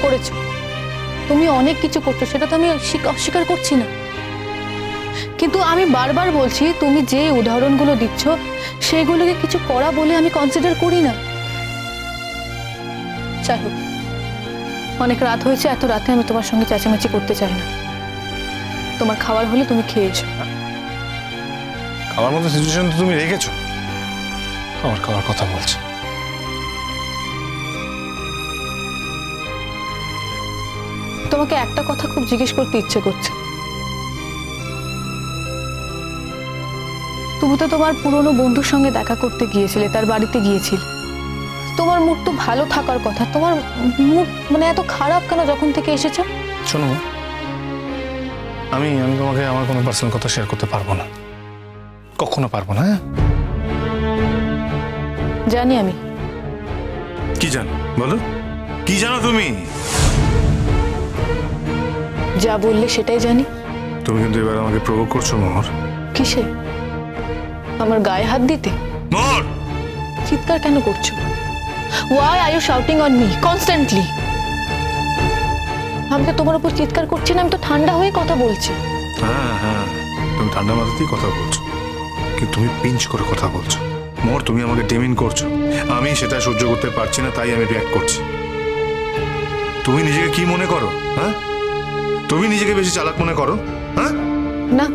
করেছো, তুমি অনেক কিছু করছো, সেটা তো আমি অস্বীকার করছি না। কিন্তু আমি বারবার বলছি, তুমি যে উদাহরণগুলো দিচ্ছ সেগুলোকে কিছু করা বলে আমি কনসিডার করি না। যাই হোক, অনেক রাত হয়েছে, এত রাতে আমি তোমার সঙ্গে চেঁচামেচি করতে চাই না। তোমার খাবার হলে তুমি খেয়েছো। খাওয়ার মতো সিচুয়েশন তো তুমি রেখেছো, আমার খাওয়ার কথা বলছো। তোমাকে একটা কথা খুব জিজ্ঞেস করতে ইচ্ছে করছে। তুমি তো তোমার পুরনো বন্ধুর সঙ্গে দেখা করতে গিয়েছিলে, তার বাড়িতে গিয়েছিলে। তোমার মুড তো ভালো থাকার কথা, তোমার মুড মানে এত খারাপ কেন যখন থেকে এসেছো? শোনো, আমি তোমাকে আমার কোনো পার্সোনাল কথা শেয়ার করতে পারবো না, কখনো পারবো না। জানি আমি। কি জানো বলো, কি জানো তুমি? যা বললে সেটাই জানি। তুমি কিন্তু এবার আমাকে প্রভোগ করছো মোহর। কিসে? আমার গায়ে হাত দিতে? মোহর, চিৎকার কেন করছো? Why are you shouting on me constantly? আমি তো তোমার উপর চিৎকার করছি না, আমি তো ঠান্ডা হয়ে কথা বলছি। হ্যাঁ হ্যাঁ, তুমি ঠান্ডা মাথাতেই কথা বলছো, কিন্তু তুমি পিঞ্চ করে কথা বলছো। মোহর, তুমি আমাকে ডেমিন করছো, আমি সেটা সহ্য করতে পারছি না, তাই আমি রিঅ্যাক্ট করছি। তুমি নিজেকে কি মনে করো? হ্যাঁ, তুমি নিজেকে বেশি চালাক মনে করো? হ্যাঁ না,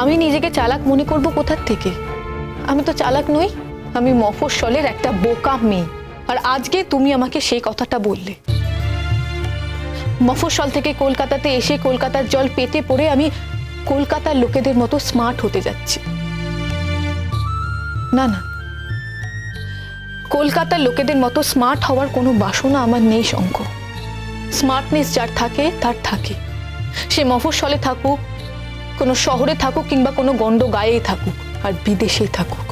আমি নিজেকে চালাক মনে করব কোথার থেকে? আমি তো চালাক নই, আমি মফস্বলের একটা বোকা মেয়ে। আর আজকে তুমি আমাকে সেই কথাটা বললে। মফস্বল থেকে কলকাতাতে এসে কলকাতার জল পেটে পড়ে আমি কলকাতার লোকেদের মতো স্মার্ট হতে যাচ্ছি। না না, কলকাতার লোকেদের মতো স্মার্ট হওয়ার কোনো বাসনা আমার নেই শঙ্খ। স্মার্টনেস যার থাকে তার থাকে, সে মফস্বলে থাকুক, কোনো শহরে থাকুক, কিংবা কোনো গন্ড গায়েই থাকুক, আর বিদেশেই থাকুক।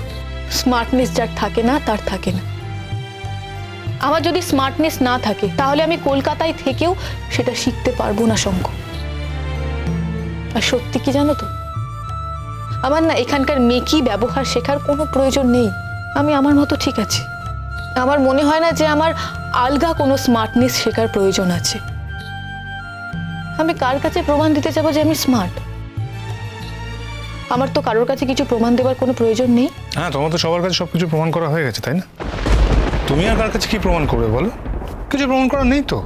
স্মার্টনেস যার থাকে না তার থাকে না। আমার যদি স্মার্টনেস না থাকে তাহলে আমি কলকাতায় থেকেও সেটা শিখতে পারবো না শঙ্খ। আর সত্যি কি জানো তো, আমার না এখানকার মেকি ব্যবহার শেখার কোনো প্রয়োজন নেই। আমি আমার মতো ঠিক আছি। আমার মনে হয় না যে আমার আলগা কোনো স্মার্টনেস শেখার প্রয়োজন আছে। আমি কার কাছে প্রমাণ দিতে যাবো যে আমি স্মার্ট? আমার তো কারোর কাছে কিছু প্রমাণ দেওয়ার কোনো প্রয়োজন নেই। হ্যাঁ, তোমার তো সবার কাছে সবকিছু প্রমাণ করা হয়ে গেছে, তাই না? তুমি আর কার কাছে কি প্রমাণ করবে বলো? কিছু প্রমাণ করার নেই তো।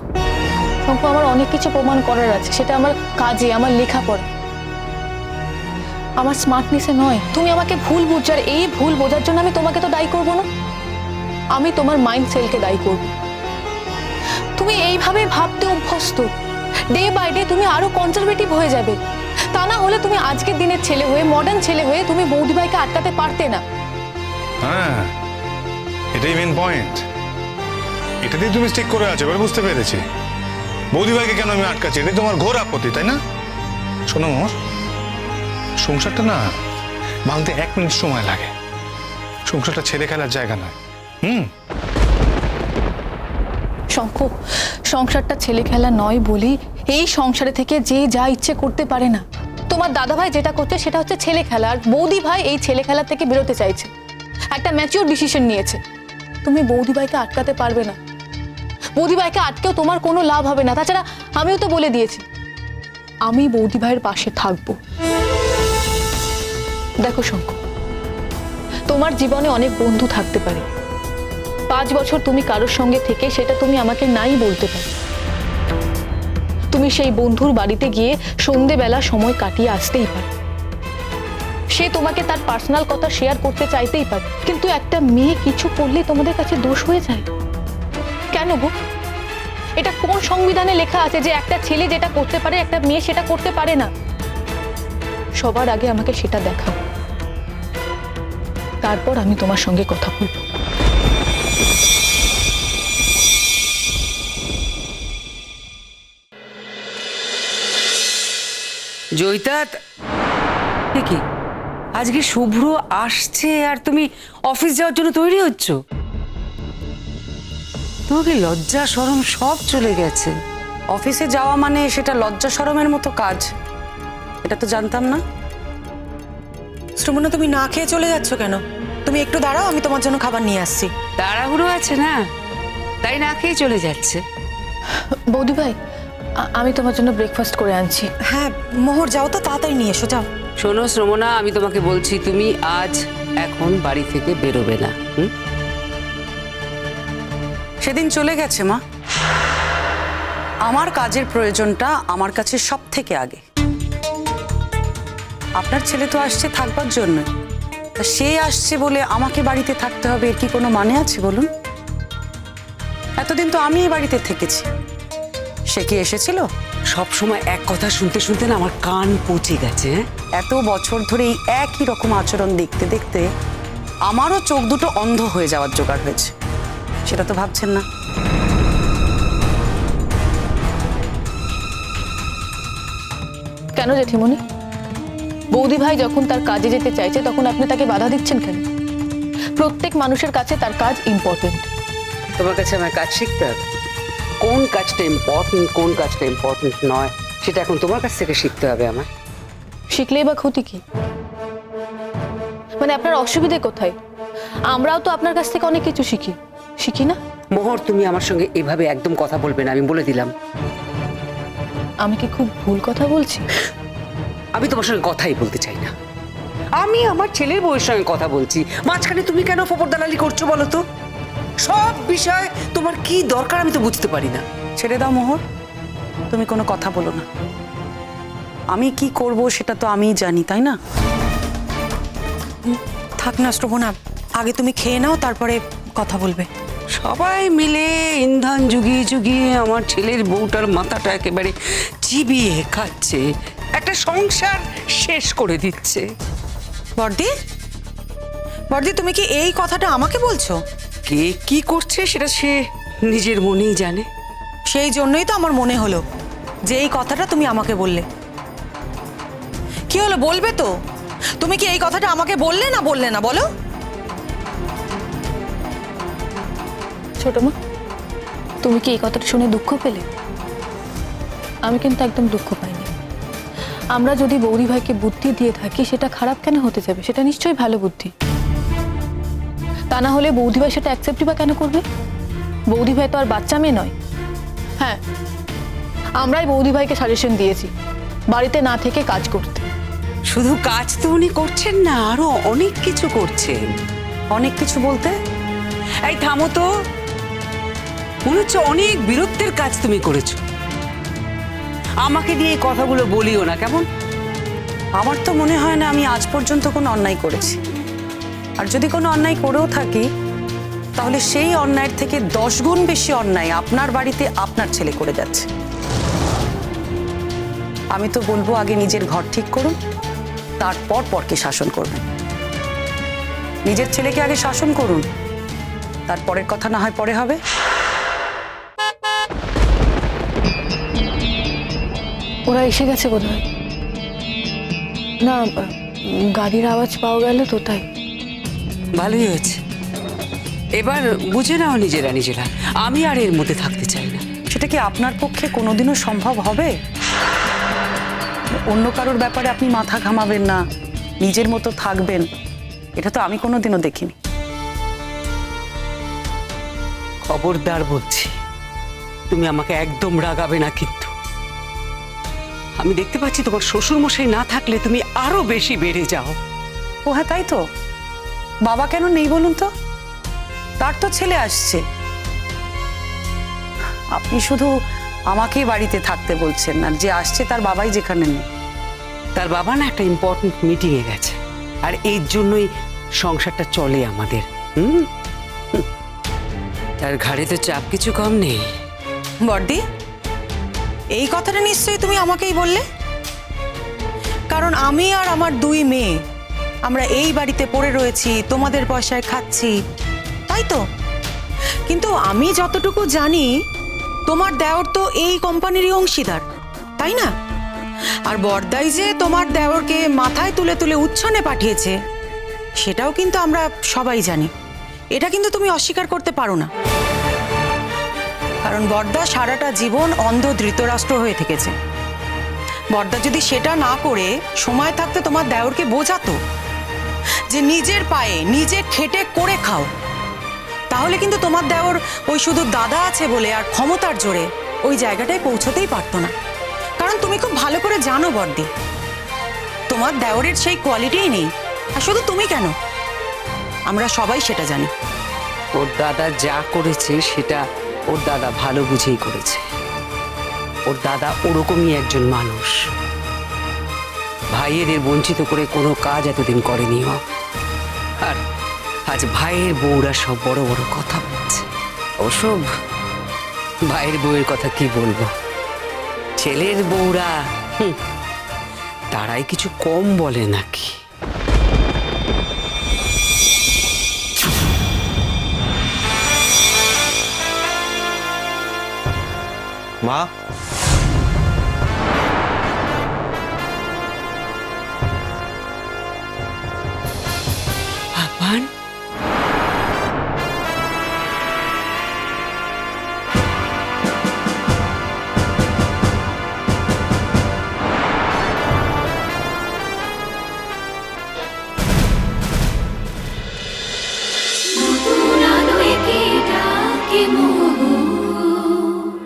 শঙ্কু, আমার অনেক কিছু প্রমাণ করার আছে, সেটা আমার কাজে, আমার লেখাপড়া, আমার স্মার্টনেসে নয়। তুমি আমাকে ভুল বুঝছো, আর এই ভুল বোঝার জন্য আমি তোমাকে তো দায়ী করবো না, আমি তোমার মাইন্ড সেলকে দায়ী করবো। তুমি এইভাবে ভাবতে অভ্যস্ত, ডে বাই ডে তুমি আরো কনজারভেটিভ হয়ে যাবে। তা না হলে তুমি আজকের দিনের ছেলে হয়ে, মডার্ন ছেলে হয়ে তুমি বৌদিভাইকে আটকাতে পারতে না। হ্যাঁ, এটাই মেন পয়েন্ট। এটাতেই তুমি স্টিক করে আছো, এবার বুঝতে পেরেছি। বৌদিভাইকে কেন আমি আটকাচ্ছি, এটাই তোমার ঘোর আপত্তি, তাই না? শোনো মোহর, সংসারটা না ভাঙতে 1 মিনিট সময় লাগে। সংসারটা ছেলে খেলার জায়গা নয়। শঙ্খ, সংসারটা ছেলে খেলা নয় বলি এই সংসারে থেকে যে যা ইচ্ছে করতে পারে না। তোমার দাদাভাই যেটা করছে সেটা হচ্ছে ছেলে খেলা, আর বৌদি ভাই এই ছেলে খেলা থেকে বেরোতে চাইছে, একটা ম্যাচিওর ডিসিশন নিয়েছে। তুমি বৌদি ভাইকে আটকাতে পারবে না। বৌদি ভাইকে আটকেও তোমার কোনো লাভ হবে না। তাছাড়া আমিও তো বলে দিয়েছি, আমি বৌদি ভাইয়ের পাশে থাকবো। দেখো শঙ্খ, তোমার জীবনে অনেক বন্ধু থাকতে পারে। 5 বছর তুমি কারোর সঙ্গে থেকে সেটা তুমি আমাকে নাই বলতে পারো। তুমি সেই বন্ধুর বাড়িতে গিয়ে সন্ধেবেলা সময় কাটিয়ে আসতেই পারো। সে তোমাকে তার পার্সোনাল কথা শেয়ার করতে চাইতেই পারে। কিন্তু একটা মেয়ে কিছু করলে তোমাদের কাছে দোষ হয়ে যায় কেন গো? এটা কোন সংবিধানে লেখা আছে যে একটা ছেলে যেটা করতে পারে একটা মেয়ে সেটা করতে পারে না? সবার আগে আমাকে সেটা দেখাও, তারপর আমি তোমার সঙ্গে কথা বলবো। জয়িতা, কি আজকে শুভ্র আসছে আর তুমি অফিস যাওয়ার জন্য তৈরি হচ্ছ? তোমাকে লজ্জা শরম সব চলে গেছে। অফিসে যাওয়া মানে সেটা লজ্জা শরমের মতো কাজ, এটা তো জানতাম না। শ্রমণা, তুমি না খেয়ে চলে যাচ্ছ কেন? তুমি একটু দাঁড়াও, আমি তোমার জন্য খাবার নিয়ে আসছি। তাড়াহুড়ো আছে না, তাই না খেয়ে চলে যাচ্ছে। বৌদি ভাই, আমি তোমার জন্য ব্রেকফাস্ট করে আনছি। হ্যাঁ মোহর, যাও তো তাড়াতাড়ি নিয়ে এসো, যাও। শোনো শ্রমণা, আমি তোমাকে বলছি তুমি আজ এখন বাড়ি থেকে বেরোবে না। সেদিন চলে গেছে মা। আমার কাজের প্রয়োজনটা আমার কাছে সব থেকে আগে। আপনার ছেলে তো আসছে থাকবার জন্য, তা সে আসছে বলে আমাকে বাড়িতে থাকতে হবে, এর কি কোনো মানে আছে বলুন? এতদিন তো আমি এই বাড়িতে থেকেছি, সে কি এসেছিল? সব সময় এক কথা শুনতে শুনতে না আমার কান পচে গেছে। এত বছর ধরে এই একই রকম আচরণ দেখতে দেখতে আমারও চোখ দুটো অন্ধ হয়ে যাওয়ার জোগাড় হয়েছে, সেটা তো ভাবছেন না। কেন জেঠিমণি? বৌদি ভাই যখন তার কাজে যেতে চাইছে তখন আপনি তাকে বাধা দিচ্ছেন কেন? প্রত্যেক মানুষের কাছে তার কাজ ইম্পর্টেন্ট। তোমার কাছে আমার কাজ শিখতে হবে। কোন কাজটা ইম্পর্টেন্ট, কোন কাজটা ইম্পর্টেন্ট নয়, সেটা এখন তোমার কাছ থেকে শিখতে হবে আমার। শিখলেই বা ক্ষতি কি? মানে আপনার অসুবিধে কোথায়? আমরাও তো আপনার কাছ থেকে অনেক কিছু শিখি না? মোহর, তুমি আমার সঙ্গে এভাবে একদম কথা বলবে না, আমি বলে দিলাম। আমি কি খুব ভুল কথা বলছি? আমি তোমার সঙ্গে কথাই বলতে চাই না। আমি আমার ছেলের বউয়ের সঙ্গে কথা বলছি, মাঝখানে তুমি কেন ফোপর দালালি করছো বলো তো? সব বিষয় তোমার কি দরকার আমি তো বুঝতে পারি না। ছেড়ে দাও মোহর, তুমি কোনো কথা বলো না। আমি কি করব সেটা তো আমিই জানি, তাই না? থাক না শ্রবণা, আগে তুমি খেয়ে নাও, তারপরে কথা বলবে। সবাই মিলে ইন্ধন জুগিয়ে জুগিয়ে আমার ছেলের বউটার মাথাটা একেবারে চিবিয়ে খাচ্ছে, একটা সংসার শেষ করে দিচ্ছে। বর্দি, বর্দি, তুমি কি এই কথাটা আমাকে বলছো? কে কি করছে সেটা সে নিজের মনেই জানে। সেই জন্যই তো আমার মনে হলো যে এই কথাটা তুমি আমাকে বললে। কি হলো, বলবে তো? তুমি কি এই কথাটা আমাকে বললে না বলো? ছোট মা, তুমি কি এই কথাটা শুনে দুঃখ পেলে? আমি কিন্তু একদম দুঃখ পাইনি। আমরা যদি বৌদি ভাইকে বুদ্ধি দিয়ে থাকি সেটা খারাপ কেন হতে যাবে? সেটা নিশ্চয়ই ভালো বুদ্ধি। তা না হলে বৌদি ভাই সেটা অ্যাকসেপ্টই বা কেন করবে? বৌদি ভাই তো আর বাচ্চা মেয়ে নয়। হ্যাঁ, আমরাই বৌদি ভাইকে সাজেশন দিয়েছি বাড়িতে না থেকে কাজ করতে। শুধু কাজ তো উনি করছেন না, আরো অনেক কিছু করছেন। অনেক কিছু বলতে? এই থামো তো, মনে হচ্ছে অনেক বীরত্বের কাজ তুমি করেছো। আমাকে দিয়ে এই কথাগুলো বলিও না কেমন? আমার তো মনে হয় না আমি আজ পর্যন্ত কোনো অন্যায় করেছি, আর যদি কোনো অন্যায় করেও থাকি তাহলে সেই অন্যায়ের থেকে 10 গুণ বেশি অন্যায় আপনার বাড়িতে আপনার ছেলে করে যাচ্ছে। আমি তো বলবো আগে নিজের ঘর ঠিক করুন, তারপর পরকে শাসন করবেন। নিজের ছেলেকে আগে শাসন করুন, তারপরের কথা না হয় পরে হবে। ওরা এসে গেছে বোধহয়। না, গাড়ির আওয়াজ পাওয়া গেল তো তাই। ভালোই হয়েছে, এবার বুঝে নাও নিজেরা নিজেরা। আমি আর এর মধ্যে থাকতে চাই না। সেটা কি আপনার পক্ষে কোনোদিনও সম্ভব হবে? অন্য কারোর ব্যাপারে আপনি মাথা ঘামাবেন না, নিজের মতো থাকবেন, এটা তো আমি কোনোদিনও দেখিনি। খবরদার বলছি, তুমি আমাকে একদম রাগাবে না কিন্তু। আমি দেখতে পাচ্ছি তোমার শ্বশুর মশাই না থাকলে তুমি আরো বেশি বেড়ে যাও। ও হ্যাঁ, তাই তো। বাবা কেন নেই বলুন তো? তার তো ছেলে আসছে। আপনি শুধু আমাকেই বাড়িতে থাকতে বলছেন, আর যে আসছে তার বাবাই যেখানে নেই। তার বাবা না একটা ইম্পর্টেন্ট মিটিংয়ে গেছে, আর এর জন্যই সংসারটা চলে আমাদের। তার ঘাড়ে তো চাপ কিছু কম নেই। বর্দি, এই কথাটা নিশ্চয়ই তুমি আমাকেই বললে, কারণ আমি আর আমার 2 মেয়ে আমরা এই বাড়িতে পড়ে রয়েছি, তোমাদের পয়সায় খাচ্ছি, তাই তো? কিন্তু আমি যতটুকু জানি তোমার দেওর তো এই কোম্পানিরই অংশীদার, তাই না? আর বর্দাই যে তোমার দেওরকে মাথায় তুলে তুলে উচ্ছনে পাঠিয়েছে সেটাও কিন্তু আমরা সবাই জানি। এটা কিন্তু তুমি অস্বীকার করতে পারো না, কারণ বর্দা সারাটা জীবন অন্ধ ধৃতরাষ্ট্র হয়ে থেকেছে। বর্দা যদি সেটা না করে সময় থাকতে তোমার দেওরকে বোঝাতো যে নিজের পায়ে নিজে খেটে করে খাও, তাহলে কিন্তু তোমার দেওর ওই শুধু দাদা আছে বলে আর ক্ষমতার জোরে ওই জায়গাটায় পৌঁছতেই পারতো না। কারণ তুমি খুব ভালো করে জানো বর্দি, তোমার দেওরের সেই কোয়ালিটিই নেই। আর শুধু তুমি কেন, আমরা সবাই সেটা জানি। ওর দাদা যা করেছে সেটা ওর দাদা ভালো বুঝেই করেছে। ওর দাদা ওরকমই একজন মানুষ। ভাইয়েদের বঞ্চিত করে কোনো কাজ এতদিন করেনি ও। আর আজ ভাইয়ের বউরা সব বড় বড় কথা বলছে। ওসব ভাইয়ের বউয়ের কথা কি বলবো, ছেলের বউরা তারাই কিছু কম বলে নাকি? মা, বাবান,